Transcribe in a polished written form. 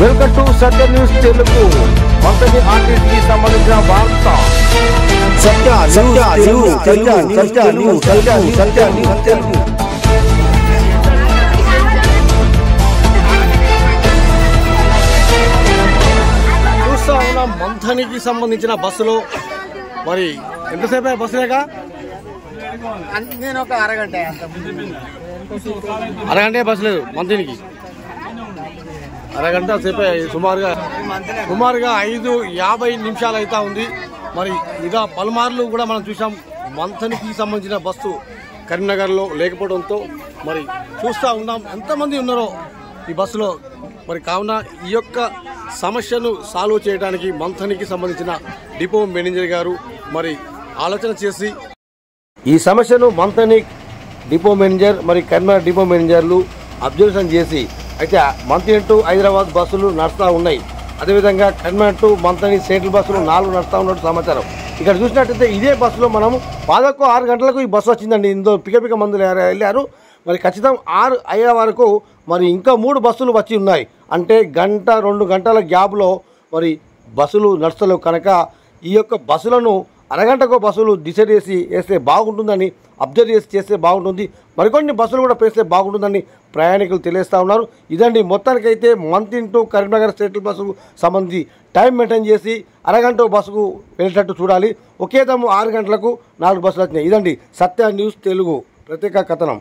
Welcome to Satya news Telugu. Manthani ఆర్టీసీకి సంబంధించిన వార్త. సత్య న్యూస్ తెలుగు. చూస్తా ఉన్న మంథనికి సంబంధించిన బస్సులో మరి ఎంతసేపు బస్సులేక నేను ఒక అరగంట బస్సు లేదు మంథనికి. అరగంట సేపే సుమారుగా 5:50 అవుతా ఉంది. మరి ఇక పలుమార్లు కూడా మనం చూసాం మంథనికి సంబంధించిన బస్సు కరీంనగర్లో లేకపోవడంతో మరి చూస్తూ ఉన్నాం ఎంతమంది ఉన్నారో ఈ బస్సులో. మరి కావున ఈ యొక్క సమస్యను సాల్వ్ చేయడానికి మంథనికి సంబంధించిన డిపో మేనేజర్ గారు మరి ఆలోచన చేసి ఈ సమస్యను మంథని డిపో మేనేజర్ మరి కరీంనగర్ డిపో మేనేజర్లు అబ్జర్వేషన్ చేసి అయితే మంథని టు హైదరాబాద్ బస్సులు నడుస్తూ ఉన్నాయి. అదేవిధంగా కరీంనగర్ టు మంథని సెంట్రల్ బస్సులు 4 నడుస్తూ ఉన్నట్టు సమాచారం. ఇక్కడ చూసినట్టయితే ఇదే బస్సులో మనం 6 గంటలకు ఈ బస్సు వచ్చిందండి. ఇందులో పిక మందులు వెళ్ళారు. మరి ఖచ్చితంగా 6 అయ్యే వరకు మరి ఇంకా 3 బస్సులు వచ్చి ఉన్నాయి. అంటే 1-2 గంటల గ్యాప్లో మరి బస్సులు నడుస్తలేవు కనుక ఈ యొక్క బస్సులను అరగంటకు బస్సులు డిసైడ్ చేసి వేస్తే బాగుంటుందని అబ్జర్వ్ చేస్తే బాగుంటుంది. మరికొన్ని బస్సులు కూడా పేస్తే బాగుంటుందని ప్రయాణికులు తెలియజేస్తూ ఉన్నారు. ఇదండి మొత్తానికైతే మంథని టు కరీంనగర్ స్టేట్ బస్సుకు సంబంధించి టైం మెయింటైన్ చేసి అరగంట బస్సుకు వెళ్ళేటట్టు చూడాలి. ఒకే దమ్ము 6 గంటలకు 4 బస్సులు వచ్చినాయి. ఇదండి సత్య న్యూస్ తెలుగు ప్రత్యేక కథనం.